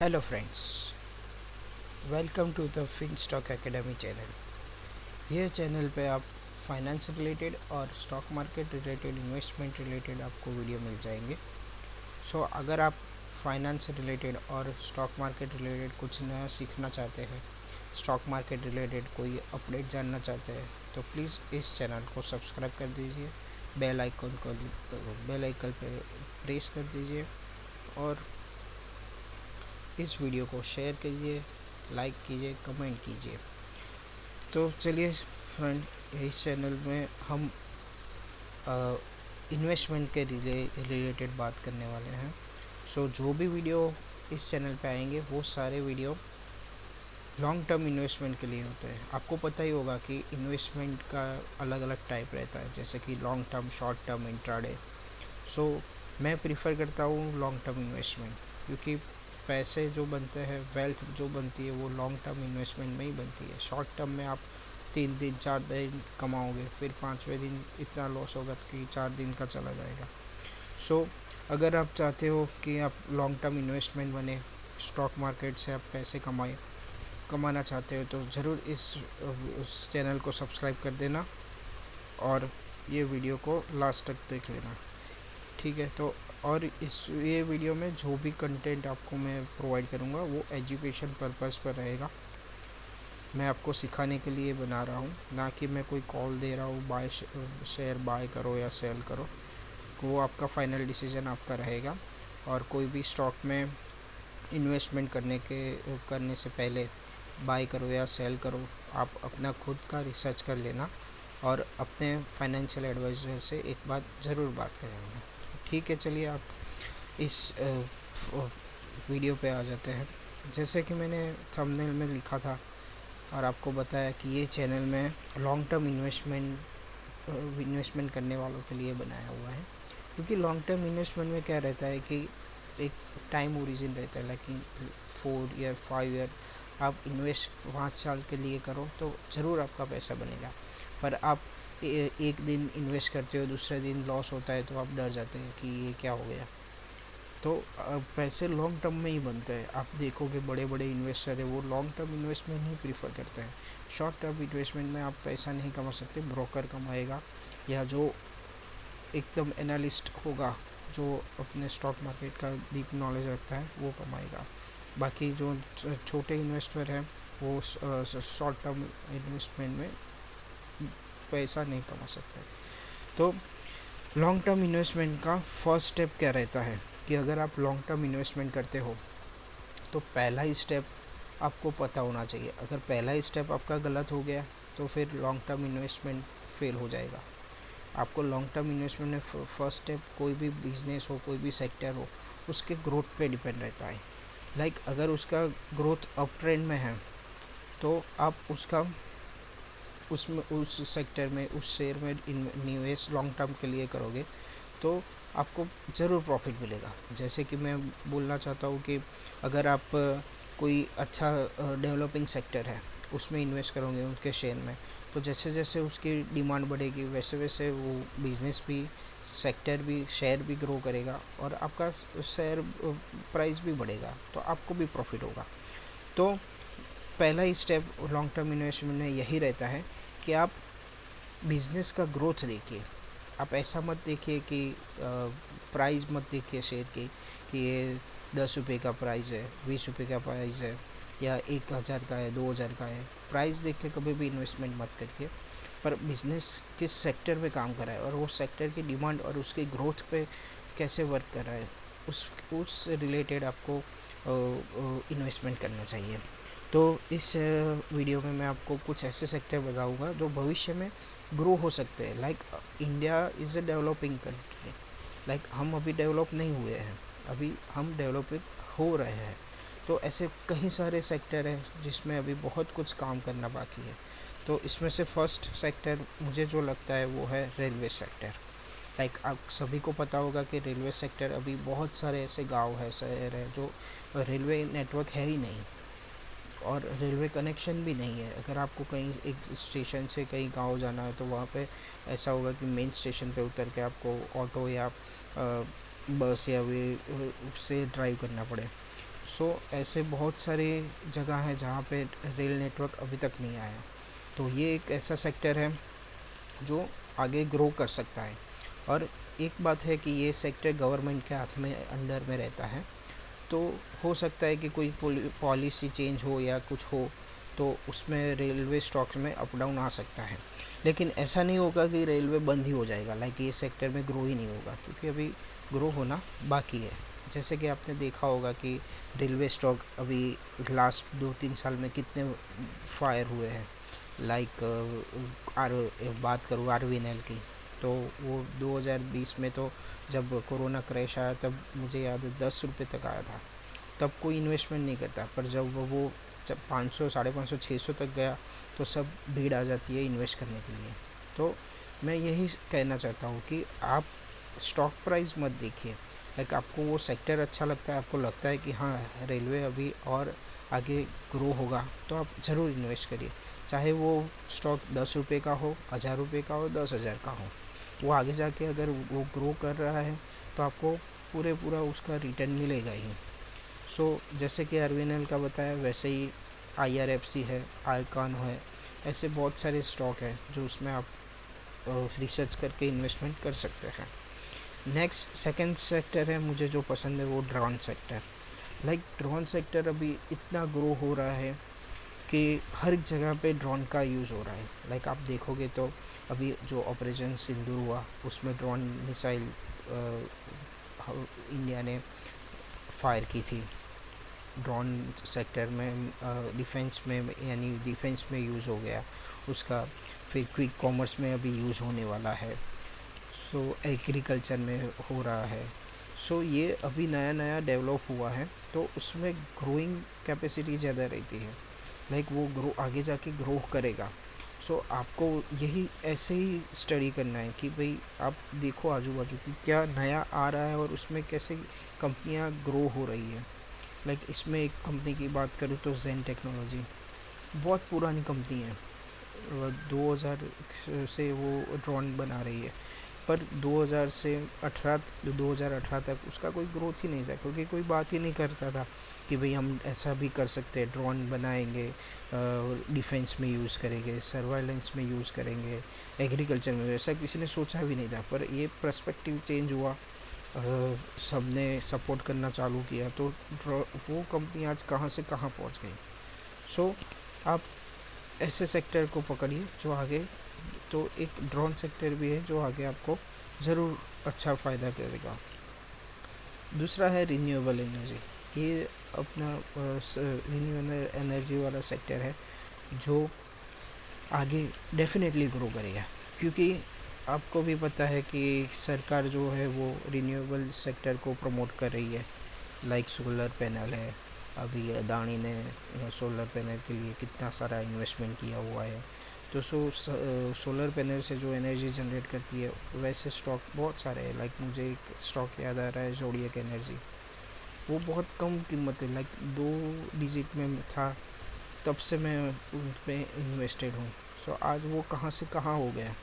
Hello friends, welcome to the Finstock Academy channel. यह channel पे आप फाइनेंस रिलेटेड और stock market related, investment related आपको video मिल जाएंगे। अगर आप फाइनेंस रिलेटेड और स्टॉक मार्केट रिलेटेड कुछ नया सीखना चाहते हैं, स्टॉक मार्केट रिलेटेड कोई अपडेट जानना चाहते हैं, तो प्लीज़ इस चैनल को सब्सक्राइब कर दीजिए, बेल आइकन पे प्रेस कर दीजिए और इस वीडियो को शेयर कीजिए, लाइक कीजिए, कमेंट कीजिए। तो चलिए फ्रेंड, इस चैनल में हम इन्वेस्टमेंट के रिलेटेड बात करने वाले हैं। जो भी वीडियो इस चैनल पे आएंगे वो सारे वीडियो लॉन्ग टर्म इन्वेस्टमेंट के लिए होते हैं। आपको पता ही होगा कि इन्वेस्टमेंट का अलग अलग टाइप रहता है, जैसे कि long term, short term, intraday. So मैं प्रीफर करता हूँ लॉन्ग टर्म इन्वेस्टमेंट, क्योंकि पैसे जो बनते हैं, वेल्थ जो बनती है, वो लॉन्ग टर्म इन्वेस्टमेंट में ही बनती है। शॉर्ट टर्म में आप 3 दिन 4 दिन कमाओगे, फिर 5वें दिन इतना लॉस होगा कि 4 दिन का चला जाएगा। अगर आप चाहते हो कि आप लॉन्ग टर्म इन्वेस्टमेंट बने, स्टॉक मार्केट से आप पैसे कमाना चाहते हो, तो ज़रूर उस चैनल को सब्सक्राइब कर देना और ये वीडियो को लास्ट तक देख लेना, ठीक है। तो और ये वीडियो में जो भी कंटेंट आपको मैं प्रोवाइड करूँगा वो एजुकेशन पर्पस पर रहेगा। मैं आपको सिखाने के लिए बना रहा हूँ, ना कि मैं कोई कॉल दे रहा हूँ शेयर बाय करो या सेल करो। वो आपका फाइनल डिसीजन आपका रहेगा। और कोई भी स्टॉक में इन्वेस्टमेंट करने से पहले बाय करो या सेल करो, आप अपना खुद का रिसर्च कर लेना और अपने फाइनेंशियल एडवाइज़र से एक बार ज़रूर बात करेंगे, ठीक है। चलिए आप इस वीडियो पे आ जाते हैं। जैसे कि मैंने थंबनेल में लिखा था और आपको बताया कि ये चैनल में लॉन्ग टर्म इन्वेस्टमेंट करने वालों के लिए बनाया हुआ है। क्योंकि लॉन्ग टर्म इन्वेस्टमेंट में क्या रहता है कि एक टाइम ओरिजिन रहता है, लाइक 4 ईयर 5 ईयर आप इन्वेस्ट 5 साल के लिए करो तो ज़रूर आपका पैसा बनेगा। पर आप एक दिन इन्वेस्ट करते हो, दूसरे दिन लॉस होता है, तो आप डर जाते हैं कि ये क्या हो गया। तो पैसे लॉन्ग टर्म में ही बनते हैं। आप देखोगे बड़े बड़े इन्वेस्टर है, वो लॉन्ग टर्म इन्वेस्टमेंट ही प्रीफर करते हैं। शॉर्ट टर्म इन्वेस्टमेंट में आप पैसा नहीं कमा सकते, ब्रोकर कमाएगा या जो एकदम एनालिस्ट होगा, जो अपने स्टॉक मार्केट का डीप नॉलेज रखता है, वो कमाएगा। बाकी जो छोटे इन्वेस्टर हैं वो शॉर्ट टर्म इन्वेस्टमेंट में पैसा नहीं कमा सकते। तो लॉन्ग टर्म इन्वेस्टमेंट का फर्स्ट स्टेप क्या रहता है कि अगर आप लॉन्ग टर्म इन्वेस्टमेंट करते हो तो पहला ही स्टेप आपको पता होना चाहिए। अगर पहला ही स्टेप आपका गलत हो गया तो फिर लॉन्ग टर्म इन्वेस्टमेंट फेल हो जाएगा। आपको लॉन्ग टर्म इन्वेस्टमेंट में फर्स्ट स्टेप, कोई भी बिजनेस हो, कोई भी सेक्टर हो, उसके ग्रोथ पे डिपेंड रहता है। अगर उसका ग्रोथ अप ट्रेंड में है तो आप उस सेक्टर में, उस शेयर में निवेश लॉन्ग टर्म के लिए करोगे तो आपको ज़रूर प्रॉफिट मिलेगा। जैसे कि मैं बोलना चाहता हूँ कि अगर आप कोई अच्छा डेवलपिंग सेक्टर है उसमें इन्वेस्ट करोगे, उनके शेयर में, तो जैसे जैसे उसकी डिमांड बढ़ेगी वैसे वैसे वो बिज़नेस भी, सेक्टर भी, शेयर भी ग्रो करेगा और आपका शेयर प्राइस भी बढ़ेगा, तो आपको भी प्रॉफिट होगा। तो पहला ही स्टेप लॉन्ग टर्म इन्वेस्टमेंट में यही रहता है कि आप बिज़नेस का ग्रोथ देखिए। आप ऐसा मत देखिए कि प्राइस मत देखिए शेयर की कि ये 10 रुपये का प्राइस है, 20 रुपये का प्राइस है या 1,000 का है, 2,000 का है। प्राइस देख के कभी भी इन्वेस्टमेंट मत करिए, पर बिज़नेस किस सेक्टर में काम कर रहा है और वो सेक्टर की डिमांड और उसकी ग्रोथ पे कैसे वर्क कर रहा है, उस रिलेटेड आपको इन्वेस्टमेंट करना चाहिए। तो इस वीडियो में मैं आपको कुछ ऐसे सेक्टर बताऊंगा जो भविष्य में ग्रो हो सकते हैं। India is a developing country, हम अभी डेवलप नहीं हुए हैं, अभी हम डेवलपिंग हो रहे हैं। तो ऐसे कई सारे सेक्टर हैं जिसमें अभी बहुत कुछ काम करना बाकी है। तो इसमें से फर्स्ट सेक्टर मुझे जो लगता है वो है रेलवे सेक्टर। आप सभी को पता होगा कि रेलवे सेक्टर, अभी बहुत सारे ऐसे गांव है, शहर है जो रेलवे नेटवर्क है ही नहीं और रेलवे कनेक्शन भी नहीं है। अगर आपको कहीं एक स्टेशन से कहीं गांव जाना है तो वहाँ पे ऐसा होगा कि मेन स्टेशन पे उतर के आपको ऑटो या बस या वे से ड्राइव करना पड़े। ऐसे बहुत सारे जगह हैं जहाँ पे रेल नेटवर्क अभी तक नहीं आया। तो ये एक ऐसा सेक्टर है जो आगे ग्रो कर सकता है। और एक बात है कि ये सेक्टर गवर्नमेंट के हाथ में अंडर में रहता है, तो हो सकता है कि कोई पॉलिसी चेंज हो या कुछ हो तो उसमें रेलवे स्टॉक में अप डाउन आ सकता है। लेकिन ऐसा नहीं होगा कि रेलवे बंद ही हो जाएगा, लाइक ये सेक्टर में ग्रो ही नहीं होगा, क्योंकि अभी ग्रो होना बाकी है। जैसे कि आपने देखा होगा कि रेलवे स्टॉक अभी लास्ट 2-3 साल में कितने फायर हुए हैं। लाइक आर बात करूँ आरवीएनएल की, तो वो 2020 में तो जब कोरोना क्रैश आया तब मुझे याद है 10 रुपये तक आया था। तब कोई इन्वेस्टमेंट नहीं करता, पर जब वो जब 500, 550, 600 तक गया तो सब भीड़ आ जाती है इन्वेस्ट करने के लिए। तो मैं यही कहना चाहता हूँ कि आप स्टॉक प्राइस मत देखिए। लाइक आपको वो सेक्टर अच्छा लगता है, आपको लगता है कि हाँ रेलवे अभी और आगे ग्रो होगा, तो आप ज़रूर इन्वेस्ट करिए। चाहे वो स्टॉक 10 रुपये का हो, 1000 रुपये का हो, 10,000 का हो, वो आगे जाके अगर वो ग्रो कर रहा है तो आपको पूरा उसका रिटर्न मिलेगा ही। जैसे कि आरवीएनएल का बताया, वैसे ही आईआरएफसी है, आईकॉन है, ऐसे बहुत सारे स्टॉक है जो उसमें आप रिसर्च करके इन्वेस्टमेंट कर सकते हैं। नेक्स्ट सेकंड सेक्टर है मुझे जो पसंद है वो drone sector. Like drone sector अभी इतना ग्रो हो रहा है कि हर जगह पे ड्रोन का यूज़ हो रहा है। लाइक आप देखोगे तो अभी जो ऑपरेशन सिंदूर हुआ उसमें ड्रोन मिसाइल इंडिया ने फायर की थी। ड्रोन सेक्टर में डिफेंस में, यानी डिफेंस में यूज़ हो गया उसका। फिर क्विक कॉमर्स में अभी यूज़ होने वाला है। एग्रीकल्चर में हो रहा है। ये अभी नया नया डेवलप हुआ है, तो उसमें ग्रोइंग कैपेसिटी ज़्यादा रहती है। लाइक वो ग्रो आगे जाके ग्रो करेगा। आपको यही ऐसे ही स्टडी करना है कि भाई आप देखो आजू बाजू की क्या नया आ रहा है और उसमें कैसे कंपनियां ग्रो हो रही है। लाइक इसमें एक कंपनी की बात करूँ तो जेन टेक्नोलॉजी बहुत पुरानी कंपनी है, 2000 से वो ड्रोन बना रही है, पर 2018 तक उसका कोई ग्रोथ ही नहीं था, क्योंकि कोई बात ही नहीं करता था कि भाई हम ऐसा भी कर सकते हैं, ड्रोन बनाएंगे, डिफेंस में यूज़ करेंगे, सर्वाइलेंस में यूज़ करेंगे, एग्रीकल्चर में, ऐसा किसी ने सोचा भी नहीं था। पर ये पर्सपेक्टिव चेंज हुआ, सबने सपोर्ट करना चालू किया, तो वो कंपनी आज कहाँ से कहाँ पहुँच गई। आप ऐसे सेक्टर को पकड़िए जो आगे, तो एक ड्रोन सेक्टर भी है जो आगे आपको ज़रूर अच्छा फ़ायदा करेगा। दूसरा है रिन्यूएबल एनर्जी। ये अपना रिन्यूएबल एनर्जी वाला सेक्टर है जो आगे डेफिनेटली ग्रो करेगा, क्योंकि आपको भी पता है कि सरकार जो है वो रिन्यूएबल सेक्टर को प्रमोट कर रही है। लाइक सोलर पैनल है, अभी अदानी ने सोलर पैनल के लिए कितना सारा इन्वेस्टमेंट किया हुआ है। तो सोलर पैनल से जो एनर्जी जनरेट करती है, वैसे स्टॉक बहुत सारे हैं। लाइक मुझे एक स्टॉक याद आ रहा है, जोडियक एनर्जी। वो बहुत कम कीमत है, लाइक 2 डिजिट में था, तब से मैं उन पर इन्वेस्टेड हूँ। आज वो कहाँ से कहाँ हो गया।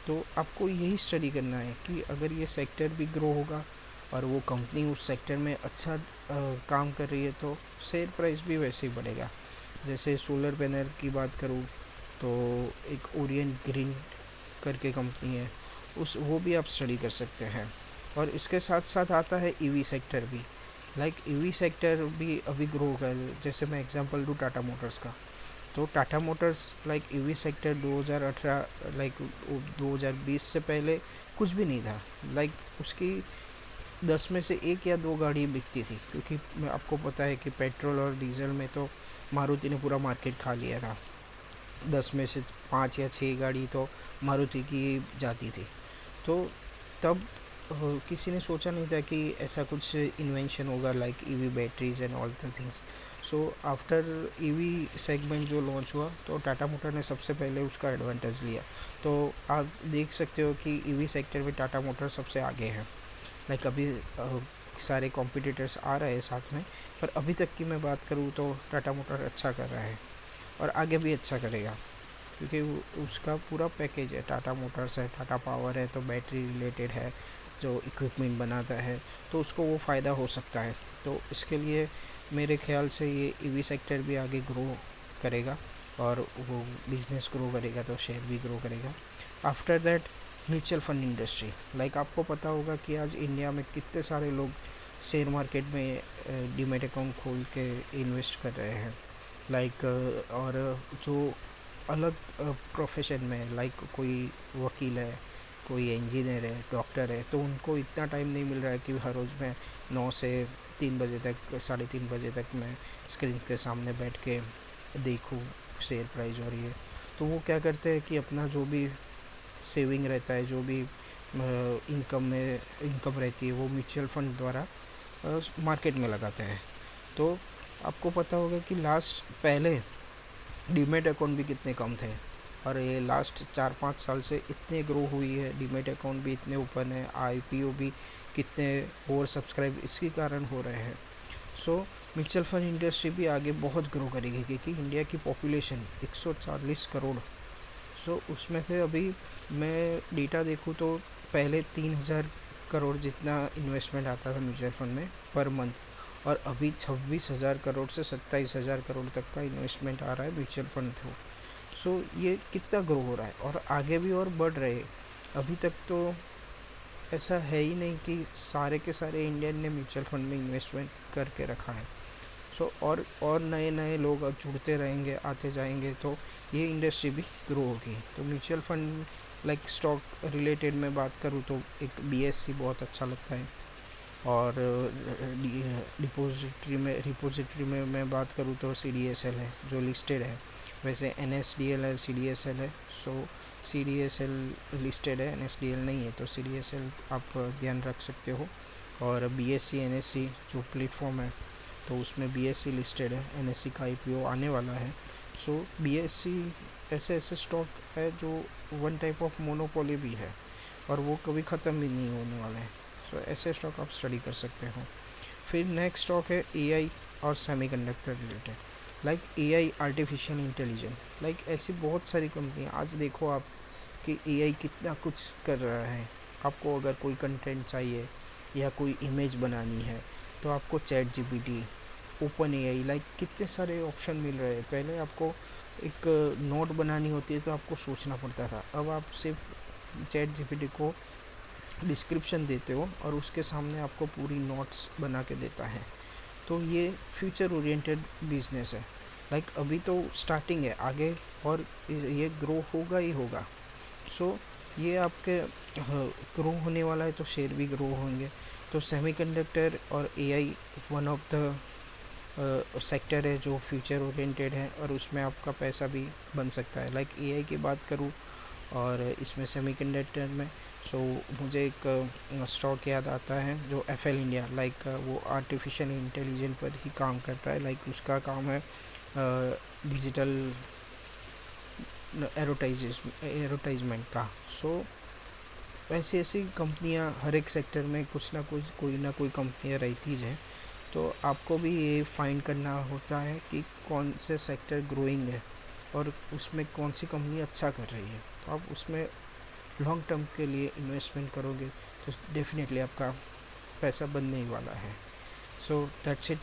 तो आपको यही स्टडी करना है कि अगर ये सेक्टर भी ग्रो होगा और वो कंपनी उस सेक्टर में अच्छा काम कर रही है, तो शेयर प्राइस भी वैसे ही बढ़ेगा। जैसे सोलर पैनल की बात करूँ तो एक ओरिएंट ग्रीन करके कंपनी है, वो भी आप स्टडी कर सकते हैं। और इसके साथ साथ आता है ईवी सेक्टर भी। लाइक ईवी सेक्टर भी अभी ग्रो होगा। जैसे मैं एग्जांपल दूँ टाटा मोटर्स का, तो Tata Motors like EV sector 2018 like 2020 से पहले कुछ भी नहीं था। लाइक उसकी 10 में से 1 या 2 गाड़ी बिकती थी, क्योंकि आपको पता है कि पेट्रोल और डीजल में तो मारुति ने पूरा मार्केट खा लिया था। 10 में से 5 या 6 गाड़ी तो मारुति की जाती थी। तो तब किसी ने सोचा नहीं था कि ऐसा कुछ इन्वेंशन होगा, like EV batteries and all the things. After EV segment जो लॉन्च हुआ, तो टाटा मोटर ने सबसे पहले उसका एडवांटेज लिया। तो आप देख सकते हो कि ईवी सेक्टर में टाटा मोटर सबसे आगे है। लाइक अभी सारे कॉम्पिटिटर्स आ रहे हैं साथ में, पर अभी तक की मैं बात करूँ तो टाटा मोटर अच्छा कर रहा है और आगे भी अच्छा करेगा, क्योंकि उसका पूरा पैकेज है। टाटा मोटर्स है, टाटा पावर है, तो बैटरी रिलेटेड है, जो इक्विपमेंट बनाता है, तो उसको वो फ़ायदा हो सकता है। तो इसके लिए मेरे ख्याल से ये ईवी सेक्टर भी आगे ग्रो करेगा और वो बिज़नेस ग्रो करेगा तो शेयर भी ग्रो करेगा। After that mutual fund industry, like आपको पता होगा कि आज इंडिया में कितने सारे लोग शेयर मार्केट में डीमैट अकाउंट खोल के इन्वेस्ट कर रहे हैं। लाइक और जो अलग प्रोफेशन में, लाइक कोई वकील है, कोई इंजीनियर है, डॉक्टर है, तो उनको इतना टाइम नहीं मिल रहा है कि हर रोज़ मैं 9 से 3 बजे तक, 3:30 बजे तक मैं स्क्रीन के सामने बैठ के देखूँ शेयर प्राइस और ये। तो वो क्या करते हैं कि अपना जो भी सेविंग रहता है, जो भी इनकम रहती है, वो म्यूचुअल फंड द्वारा मार्केट में लगाते हैं। तो आपको पता होगा कि पहले डीमैट अकाउंट भी कितने कम थे और ये लास्ट 4-5 साल से इतने ग्रो हुई है, डीमैट अकाउंट भी इतने ओपन है, आईपीओ भी कितने ओवर सब्सक्राइब इसके कारण हो रहे हैं। सो म्यूचुअल फंड इंडस्ट्री भी आगे बहुत ग्रो करेगी क्योंकि इंडिया की पॉपुलेशन 140 करोड़। सो उसमें से अभी मैं डेटा देखूँ तो पहले 3,000 करोड़ जितना इन्वेस्टमेंट आता था म्यूचुअल फंड में पर मंथ, और अभी 26,000 करोड़ से 27,000 करोड़ तक का इन्वेस्टमेंट आ रहा है म्यूचुअल फंड थ्रू। सो ये कितना ग्रो हो रहा है और आगे भी और बढ़ रहे। अभी तक तो ऐसा है ही नहीं कि सारे के सारे इंडियन ने म्यूचुअल फंड में इन्वेस्टमेंट करके रखा है। सो और नए नए लोग अब जुड़ते रहेंगे, आते जाएंगे, तो ये इंडस्ट्री भी ग्रो होगी। तो mutual fund like stock related में बात करूँ तो एक BSC बहुत अच्छा लगता है, और रिपोजिटरी में मैं बात करूँ तो CDSL है जो लिस्टेड है। वैसे NSDL है, CDSL है। सो CDSL लिस्टेड है, NSDL नहीं है, तो CDSL आप ध्यान रख सकते हो। और BSC NSC जो प्लेटफॉर्म है तो उसमें BSC लिस्टेड है, NSC का IPO आने वाला है। सो BSC ऐसे स्टॉक है जो वन टाइप ऑफ मोनोपोली भी है और वो कभी ख़त्म भी नहीं होने वाले हैं। सो ऐसे स्टॉक आप स्टडी कर सकते हो। फिर नेक्स्ट स्टॉक है AI और semiconductor related, like AI artificial intelligence. Like ऐसी बहुत सारी कंपनियाँ, आज देखो आप कि AI कितना कुछ कर रहा है। आपको अगर कोई कंटेंट चाहिए या कोई इमेज बनानी है तो आपको ChatGPT, OpenAI, लाइक कितने सारे ऑप्शन मिल रहे हैं। पहले आपको एक नोट बनानी होती है तो आपको सोचना पड़ता था, अब आप सिर्फ ChatGPT को डिस्क्रिप्शन देते हो और उसके सामने आपको पूरी नोट्स बना के देता है। तो ये फ्यूचर ओरिएंटेड बिजनेस है। लाइक अभी तो स्टार्टिंग है, आगे और ये ग्रो होगा ही होगा। सो ये आपके ग्रो होने वाला है तो शेयर भी ग्रो होंगे। तो सेमीकंडक्टर और AI one of the sector है जो फ्यूचर ओरिएंटेड है और उसमें आपका पैसा भी बन सकता है। लाइक AI की बात करूँ और इसमें सेमीकंडक्टर में, सो मुझे एक स्टॉक याद आता है जो FL इंडिया, लाइक वो आर्टिफिशियल इंटेलिजेंस पर ही काम करता है। लाइक उसका काम है डिजिटल एडवर्टाइजमेंट का। सो ऐसी ऐसी कंपनियां हर एक सेक्टर में कुछ ना कुछ, कोई ना कोई कंपनियां रहती हैं। तो आपको भी ये फाइंड करना होता है कि कौन से सेक्टर ग्रोइंग है और उसमें कौन सी कंपनी अच्छा कर रही है। तो आप उसमें लॉन्ग टर्म के लिए इन्वेस्टमेंट करोगे तो डेफिनेटली आपका पैसा बनने ही वाला है। सो दैट्स इट,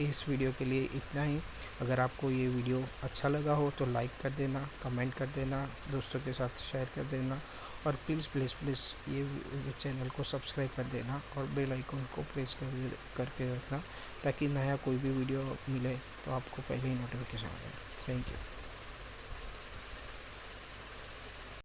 इस वीडियो के लिए इतना ही। अगर आपको ये वीडियो अच्छा लगा हो तो लाइक कर देना, कमेंट कर देना, दोस्तों के साथ शेयर कर देना, और प्लीज़ प्लीज़ प्लीज़ ये चैनल को सब्सक्राइब कर देना और बेल आइकन को प्रेस करके रखना ताकि नया कोई भी वीडियो मिले तो आपको पहले ही नोटिफिकेशन आ जाए। Thank you.